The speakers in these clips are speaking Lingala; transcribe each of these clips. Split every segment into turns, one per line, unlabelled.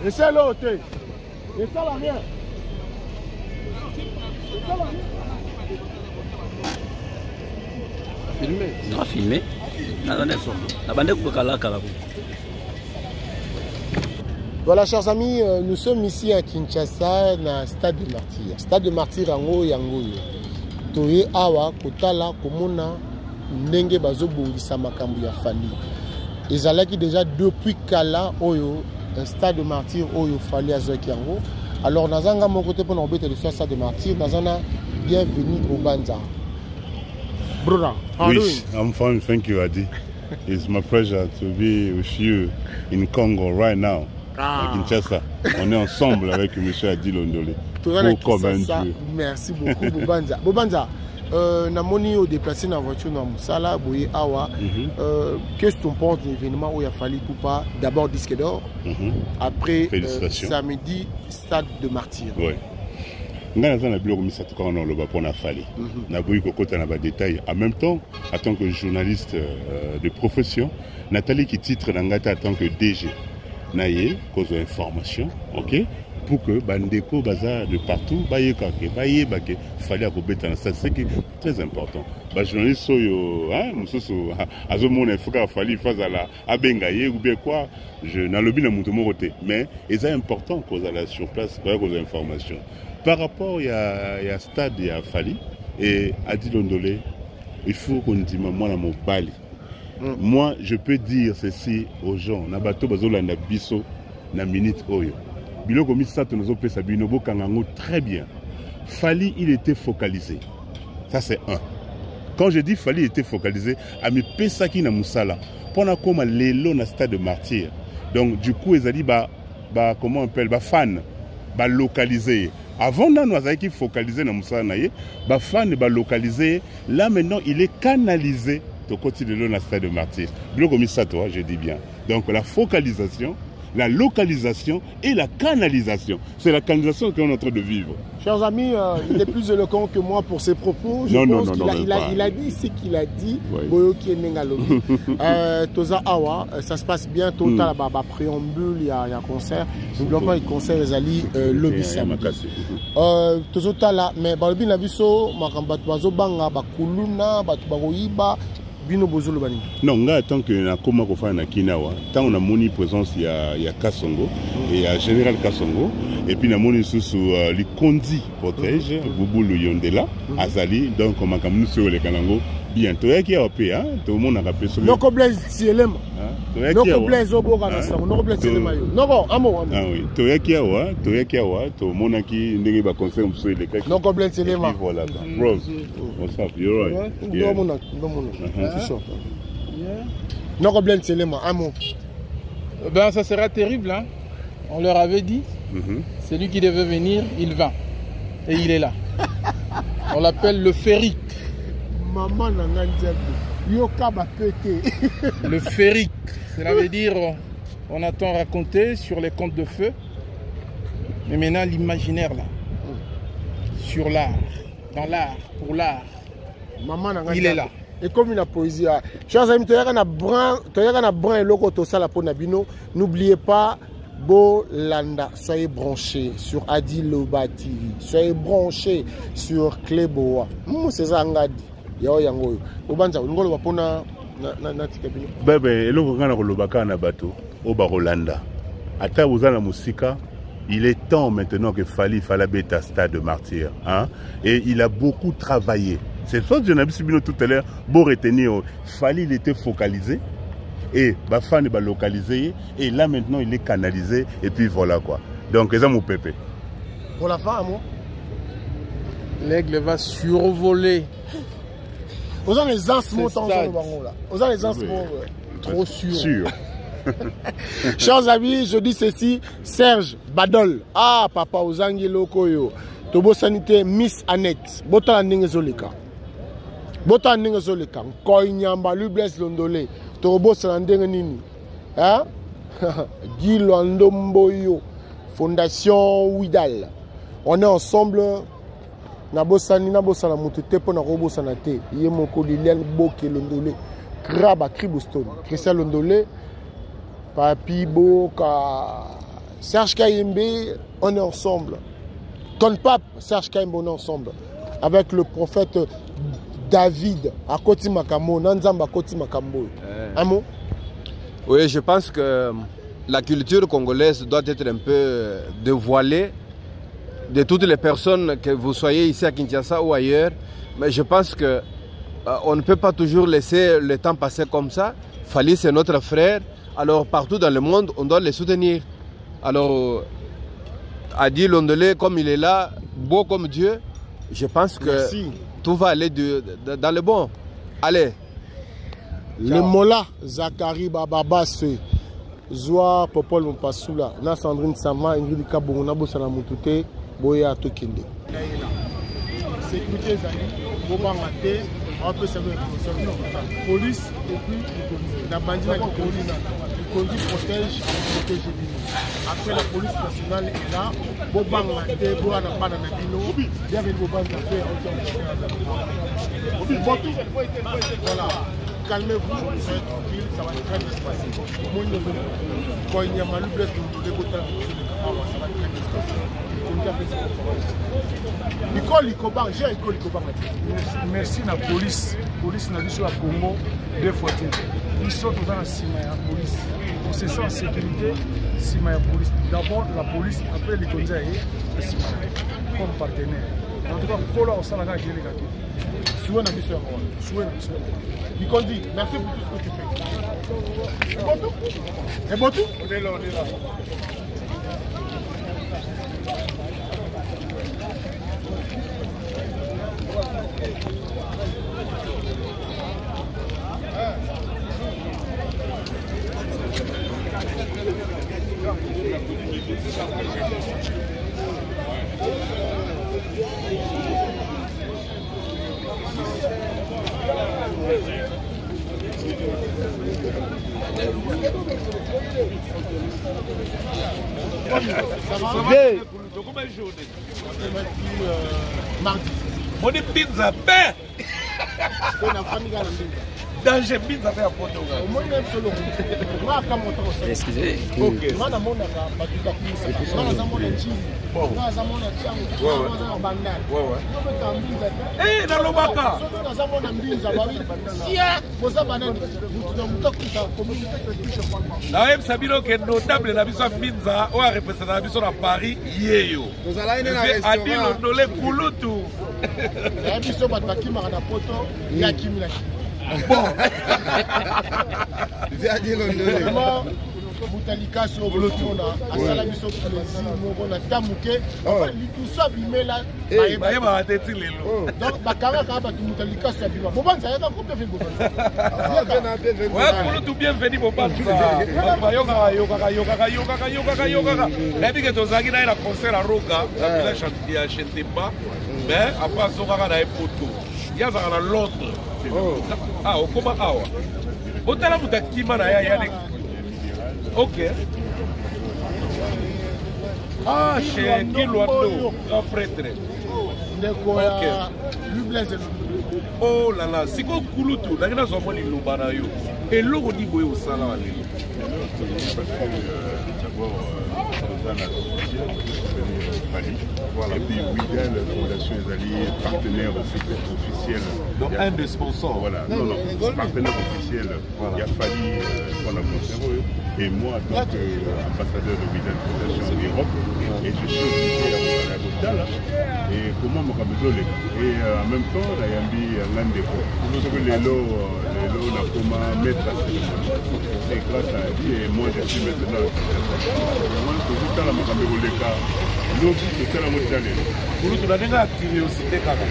Essaie l'autre. Essaie la mienne. Filmer.
Non, filmer.
Voilà, chers amis, nous sommes ici à Kinshasa, dans le stade de Martyr. Stade de Martyr, Yango Yango. Toye Awa, Kotala, Komona, Nenge Bazo Boulissa Makambu ya Fali. Ils allaient déjà depuis Kala, Oyo, un stade de Martyr, Oyo Fali Azoki Yango. Alors, nous avons mon côté pour nous embêter le stade de Martyr. Nous avons bienvenue au Banza. Brother, how are you doing?
I'm fine, thank you, Adi. It's my pleasure to be with you in Congo right now. À Kinshasa. On est ensemble avec M. Adi Londolé.
Merci beaucoup, Bobanza. Bobanza, Namoni au déplacé dans la voiture dans Moussala, Boye Awa. Qu'est-ce que tu penses de l'événement où il a fallu Poupa d'abord disque d'or, après samedi, stade de Martyr?
Oui. En même temps, en tant que journaliste de profession, Nathalie qui titre Nangata en tant que DG. Naye, cause d'information, ok, pour que Bandeko Baza de partout, fallait accompagner ça, c'est très important. Journaliste soyo, azomone fuka fallait faire la abengaye ou bien quoi, je n'ai le bien à mon côté, mais c'est important cause la sur place, cause d'information. Par rapport il y a stade il y a Fali et Adi Londolé, il faut qu'on dise moi dans mon bali. Moi, je peux dire ceci aux gens. Nabato bazolanda biso na minute oyo. Biloko misato nazo pesa binobo kangango très bien. Fali, il était focalisé. Ça c'est un. Quand je dis Fali était focalisé, ami pesaki na musala. Pona koma lelo na stade de Martyr. Donc du coup, ils a dit comment on appelle fan localisé. Avant nous avons qui focalisé na musala na ye, fan localisé. Là maintenant, il est canalisé. Au côté de l'on stade de Martyr. Je dis bien. Donc la focalisation, la localisation et la canalisation. C'est la canalisation qu'on est en train de vivre.
Chers amis, il est plus éloquent que moi pour ses propos. Je pense qu'il a dit ce qu'il a dit. Boyoki et Nengalobi. Toza Awa, ça se passe bien. Tout à la préambule, il y a un concert. N'oublions pas le concert des Ali Lobby Samedi. Toza là, mais Balobi Nabiso, Makambat Bazo Banga, Bakuluna, Batubaroiba.
Non, nga tant que na koma ko fa na Kinawa, tant on a moni présence il y a Kasongo et il y a général Kasongo et puis na moni sous les Kondi protège Boubou Yondela Azali donc on makam nous sur les Kanango bientôt qui a paix hein tout le monde a rappelé sur
non complexe CLM non complexe oboka na sango non complexe CLM non amo
ah oui to yaki awa to mona ki ndenge ba conseil sur les cas
non complexe CLM
voilà bro what's up you're right
yeah non non complexe CLM amo
ben ça sera terrible hein. On leur avait dit celui qui devait venir il va et il est là. On l'appelle le Féric.
Maman
le Féric, cela veut dire on attend raconter sur les contes de feu, mais maintenant l'imaginaire là, sur l'art, dans l'art, pour l'art, il est là.
Et comme une poésie, chers amis, n'oubliez pas Bolanda, soyez branchés sur Adi Loba TV, soyez branchés sur Cléboa. C'est ça, Angadi. Yango Obanza ngolo bapona na tikabino
bebe eloko ngana kolobaka na bato oba Rolanda ata bozana musika. Il est temps maintenant que Fali beta stade de Martyr hein? Et il a beaucoup travaillé. C'est ça que je n'ai pas tout à l'heure beau retenir Fali il était focalisé et Bafane ba localisé et là maintenant il est canalisé et puis voilà quoi. Donc ça mon pépé.
Pour la fin moi
L'aigle va survoler.
Vous avez les instruments là. Vous avez les instruments trop sûrs. Chers amis, je dis ceci, Serge Badol. Ah, papa, Ozangi Lokoyo. Tobo Sanité, Miss Annette. Bota Ndenge Zoleka. Bota Ndenge Zoleka. Koy Nyamba, Lubles Londole. Tobo Sanandenge Nini. Hein? Guy Landomboyo. Fondation Widal. On est ensemble. Nabosani, Nabosana Moutete, pour Narobosanate. Yemoko Liliane Boke Londole. Kraba Kriboston. Christian Londole. Papi Boka. Serge Kayembe, on est ensemble. Ton pape, Serge Kayembe, on est ensemble. Avec le prophète David à Koti Makambo, Nanzamba Koti Makambo. Un mot?
Oui, je pense que la culture congolaise doit être un peu dévoilée de toutes les personnes, que vous soyez ici à Kinshasa ou ailleurs. Mais je pense que on ne peut pas toujours laisser le temps passer comme ça. Fali, c'est notre frère. Alors partout dans le monde, on doit les soutenir. Alors, Adi Londolé, comme il est là, beau comme Dieu, je pense que tout va aller dans le bon. Allez.
Le Mola, Zakari Bababase, Zoa Popol Mpasula, Na Sandrine Sama, Ingrid Kabou, Nabosana Moutouté, Boya Tokende. Sécurité Zani, Bobamate, on peut savoir la police et puis la bandit le conduit protège, protège. Après la police nationale est là, Bobamate, Boana Bananabino, bien avec Bobamate, voilà. Calmez-vous, soyez tranquille, ça va très bien se passer. Quand il y a mal, ça va très bien se passer. Nicole Likobar, j'ai Nicole Likobar.
Merci à la police. La police n'a dit sur la Congo deux fois. Ils sont dans la cima de la police. On se sent en sécurité, cima de la police. D'abord la police, après les Konza et la cima comme partenaire. En tout cas, pour là, on s'en a gagné les gars.
Souhait n'a pas souhait. Nikondi, merci pour tout ce que tu fais. C'est bon tout? C'est bon tout? On est là. Mardi.
On est pizza pain. Danger pizza pain à Porto.
Excusez.
Ok. Eh, dans l'Obaka. Sabino qui est notable la mission pizza ou à représenter la mission à Paris, Yeyo.
Nous allons
à dire l'ondolé Kouloutou.
La mission Bataki Marana Poto, Yakim Laki.
Bon.
Vraiment, Boutalika sur le tour là, à Salamiso plaisir, on a tamouké, enfin, tout ça, il met là. Donc, Bakara, Boutalika sur le Boban, ça y est, on peut faire
ouais, pour tout bienvenue, Boban. La vie que tu as eu un concert à Roga, la village a chanté pas, mais après, on a eu un poteau. Il y a l'autre. Ah, comment awa? Botala mutakima na ya ok. Ah, chez Guilouando, grand prêtre.
Ok.
Oh là là, c'est quoi Kouloutou? N'a rien à voir avec l'Obanayo. Et l'eau dit boye au salaire.
Et puis Widal, Fondation Ezali, partenaire officiel.
Donc un des sponsors.
Voilà, non, partenaire officiel. Il y a Fali qu'on a conservé. Et moi, donc ambassadeur de Widal Fondation Europe. Et je suis obligé à Widal. Et comment me ramène. Et en même temps, il y a un déco. Les lots, on a comment mettre à c'est grâce à lui. Et moi, je suis maintenant. Moi, je suis dans la Macamé. lobi tosala ngo tia lelo
kulutu na ndenge ya curiosité kaka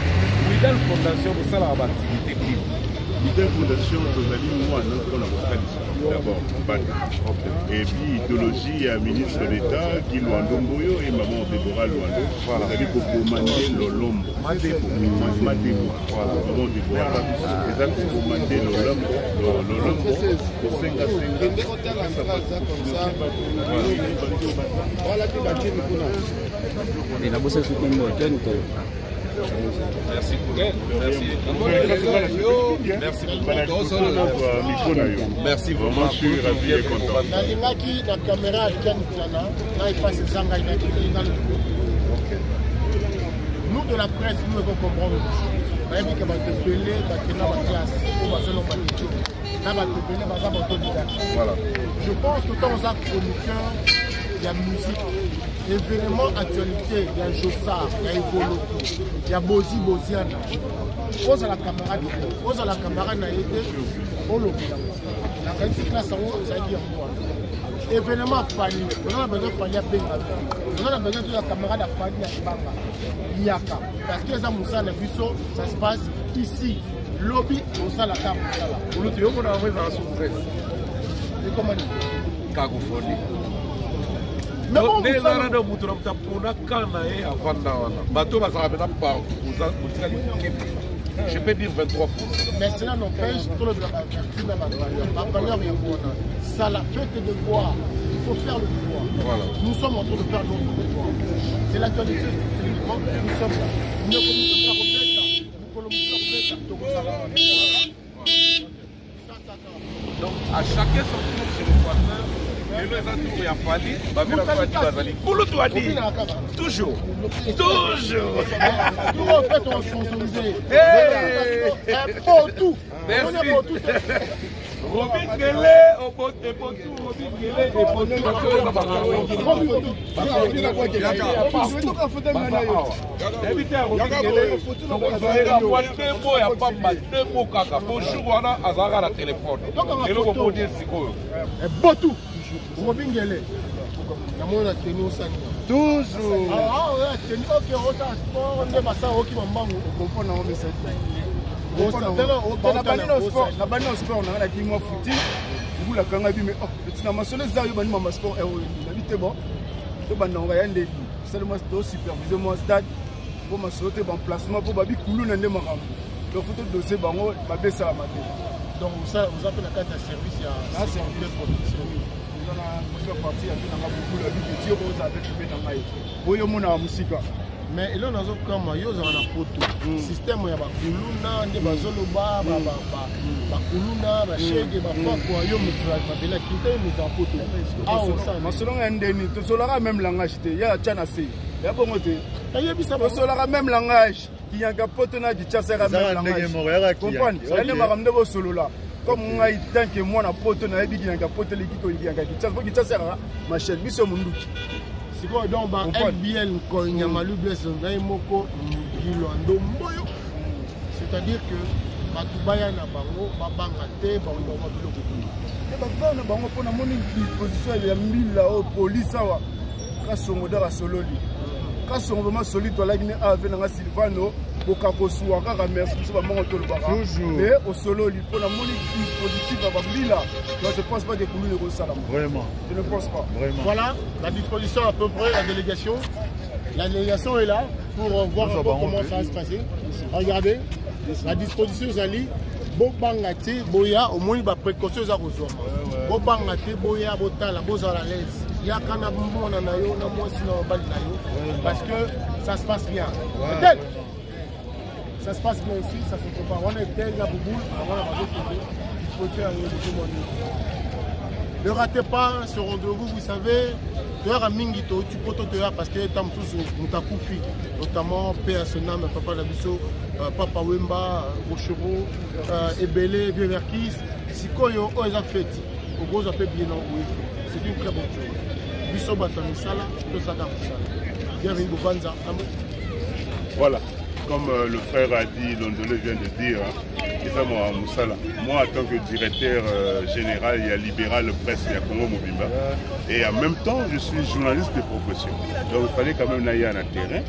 Widal Fondation kosalaka baactivité nini
Widal Fondation tozali mwana mpona kosalisa d'abord bana et puis idéologie ya ministre d'État Guy Lwando Mboyo et maman Déborah Lwando bazali kokomande lolombo madebo maman Déborah eza kokomande lolombo kosenga
Merci pour elle. Merci. Merci vraiment.
Je suis ravi et content.
La caméra nous de la presse, nous devons comprendre. Je pense que quand on a chroniqueur, il y a musique, événement actualité, il y a Jossard, il y a Evolo, il y a Bozi Boziana. Pose à la caméra, pose à la caméra, n'a été au lobby. La qualité classe en haut, ça dit en moi. Événement Fanny, on a besoin de Fanny à Benga. On a besoin de la caméra de Fanny à Banga. Yaka. Parce que les Amoussa, ça se passe ici. Lobby, on sait la carte.
Pour le tuyau, on a envoyé dans la sous-presse.
Et comment dire
Cagophonie.
Mais bon,
les gens de Moutoura, on a canaé avant d'avoir. Bateau, ça va maintenant par. Je peux dire 23%.
Mais cela n'empêche tout le vertu dans la valeur. Ça la fait de devoir. Il faut faire le devoir.
Voilà.
Nous sommes en train de faire notre devoir. C'est l'actualité, c'est uniquement. Nous sommes là. Nous
donc, à chacun son tour chez le voisin. Et nous, il y a fallu. Toujours. Toujours.
Tout en fait, on sponsorisé. Tout.
Merci. Robin Guélé, au pot de tout, Robin Guélé, et pour
tout. Robin Guélé. Toujours.
Na bani au sport na ki mo futi vous la kanga bi mais oh na masole za yo bani mama sport na bité bon to bana nga yande seulement to superviser mon stade pour ma sauter bon placement pour babi kulu na ndema kam le photo dossier bango babé ça maté
donc ça vous appelez la carte de service à service production
on a fait partie à na beaucoup la vie de Dieu vous avez trouvé dans mai boyo mona musika.
Mais il y a un photo. Système il y a bakuluna, des bazoloba, bakuluna, bachege, bafakwa, yo mutla, kita mise en photo. Ah ça.
Ma selon ndeni, to solara même langage te, ya tchana se. Ya bongo te. To solara même langage, qui y a un pote na qui tchasa même langage. Comprendre? Ça ne maramde bo solola. Comme moi il tant que moi na pote na ebi qui y a un pote le qui tchasa ma chaîne biso munduki.
Donc, c'est-à-dire que Batubaya na bango, babangate, bango
bango pour une disposition ya mila au police awa kasongo dara sololi kasongo vraiment solide to la guine avec na Silvano bokako suwa kaka merci biso bango to le baka mais au sololi pour la moni dispositif ba mila je pense pas que Koulou le salam vraiment je ne pense pas
vraiment. Voilà la disposition à peu près la délégation est là pour voir un peu comment ça va se passer. Regardez la disposition Zali bobangate boya au moins ba précaution za kozwa bobangate boya botala bozala à l'aise yaka na mbona na yo na mwasi na bali na yo parce que ça se passe bien. Peut-être ça se passe bien ici, ça se prépare. On est tel à Bouboule, avant la ne ratez pas ce rendez-vous, vous savez. Tu as Mingito, tu peux te faire parce que tu as Koufi, notamment Père Sonam, Papa Labisso, Papa Wemba, Rochero, Ebele, Vierverkis, Sikoyo, Oeza Feti, au gros appel bien envoyé. C'est une très bonne chose. Bisso Batamisala, le Sadar Sala. Bienvenue au Banza.
Voilà. comme le frère a dit, Londolé vient de dire, moi en tant que directeur général, il y a Libéral Presse, il y a Congo Mobimba, et en même temps je suis journaliste de profession. Donc il fallait quand même aller à un terrain,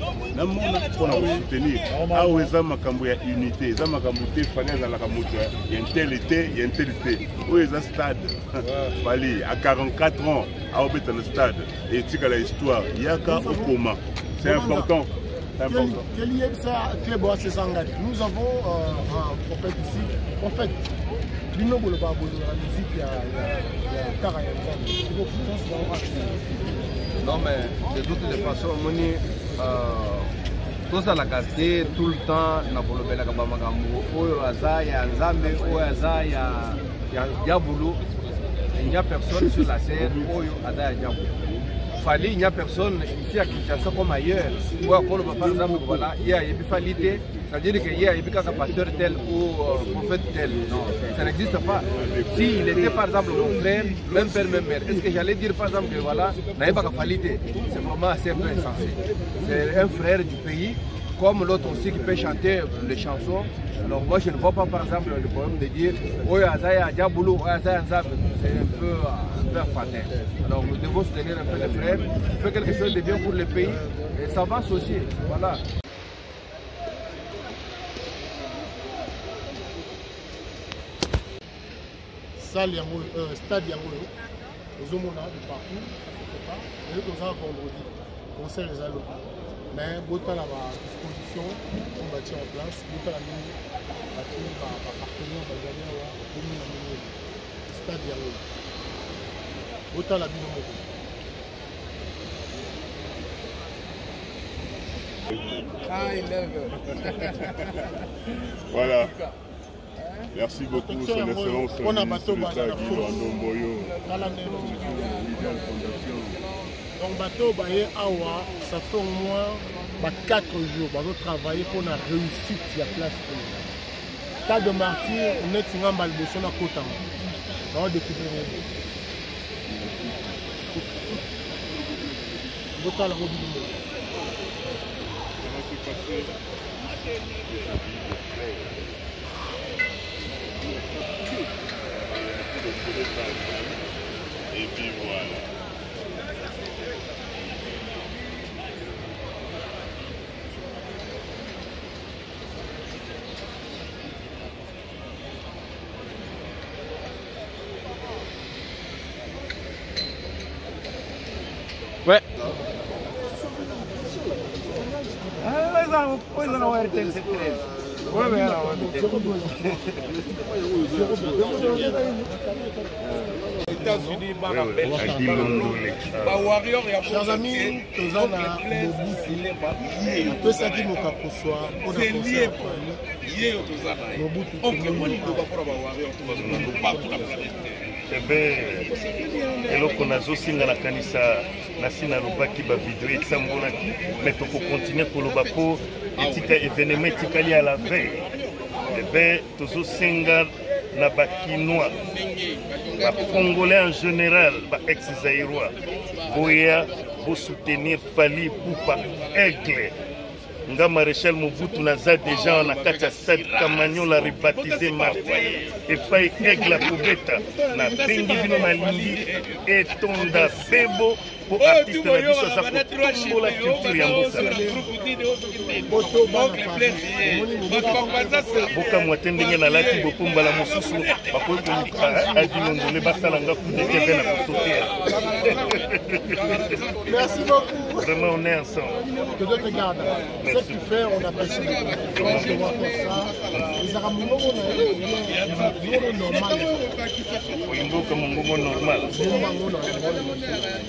pour soutenir. Ah oui, ça m'a cambié unité, ça m'a cambié il y a un tel été, il y a un tel été. Où est le stade? Fallait à 44 ans, à Obéta le stade, et tu as l'histoire, il y a qu'à au coma. C'est important.
Nous avons un prophète ici. Prophète, nous avons la musique, il y a
non, mais de toutes les façons, tout ça la gâté tout le temps. Il n'y a personne sur la scène. Il n'y a personne ici à Kinshasa comme ailleurs. Par exemple, voilà, il y a une qualité, c'est-à-dire qu'il y a un pasteur tel ou prophète tel. Non, ça n'existe pas. S'il était par exemple mon frère, même père, même mère, est-ce que j'allais dire par exemple que voilà, il n'y a pas de qualité? C'est vraiment assez peu insensé. C'est un frère du pays, comme l'autre aussi qui peut chanter les chansons. Alors moi je ne vois pas par exemple le problème de dire oh Azaya Diaboulou, Azaya Nzab, c'est un peu enfantin. Alors nous devons soutenir un peu les frères, faire quelque chose de bien pour le pays et ça avance aussi. Voilà.
Salle stade Yangolo, nous avons de partout, et nous avons vendredi, concert les allos. Mais Bota la disposition, on va tirer en place, Bota la mine, la mine par partenaire, stade Yangolo. Bota la mine au
Voilà. Merci beaucoup, son excellence.
On a bateau, donc bateau baye awa, ça fait au moins 4 jours, on va travailler pour la réussite de la place. Cas de martyr, on est en balbosson à côté. On va découvrir. Bota la robe du monde.
Et puis voilà.
Ouais.
États-Unis,
chers amis, tous en a tout ça qui nous caposoir, c'est lié
eloko nazosinga na kanisa nasi nalobaki bavideo etambonaki me tokokontinue koloba mpo etika événement etikali à la veille ebe tozosenga na bakinois bacongolais en général baex-zaïrois boya bosoutenir Fally Ipupa Aigle nga maréchal Mobutu naza déjà na kati ya stade Kamanyola rebaptisé Martyr epai Aigle kobeta na bengi bino nalingi etonda bebo po artiste na biso aza kotombola culture ya mboka bokamwa te ndenge nalati bopombala mosusu bakoki koluka adinondole basala nga kudekeve na kosotea.
Merci beaucoup.
Vraiment on est ensemble.
Que Dieu te garde. Ce que tu fais, on apprécie. Comment je dois faire ça? Les Arabes normal.
Olingo comme un moment normal.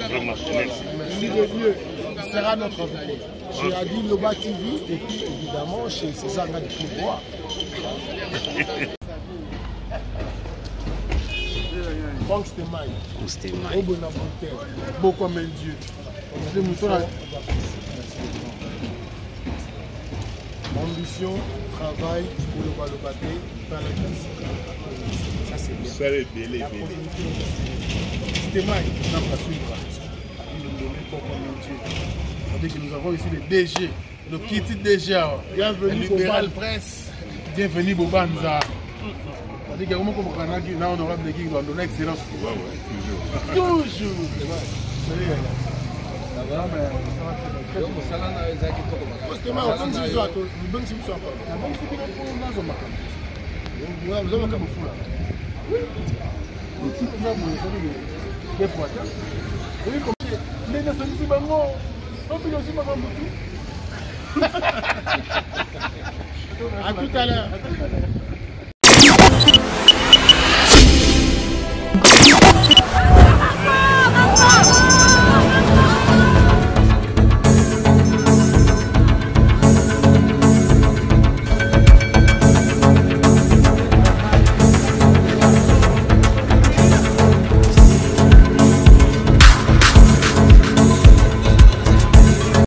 Vraiment, merci.
Merci de Dieu. Il sera notre invité. J'ai dit Loba TV et puis évidemment chez César Nadi Pouvoir. Franck Stemay. Au Bonaventure. Beau comme un Dieu. Ambition, travail pour le Balobaté, par la classe. Ça c'est bien.
Ça c'est bien.
Stemay, on n'a pas suivre. Il nous donne pas comme un Dieu. On dit que nous avons ici le DG
le kiti déjà.
Bienvenue
Libéral Presse. Bienvenue Bobanza. C'est-à-dire qu'il y a comment on a honorable de qui doit donner excellence. Toujours.
À tout à l'heure.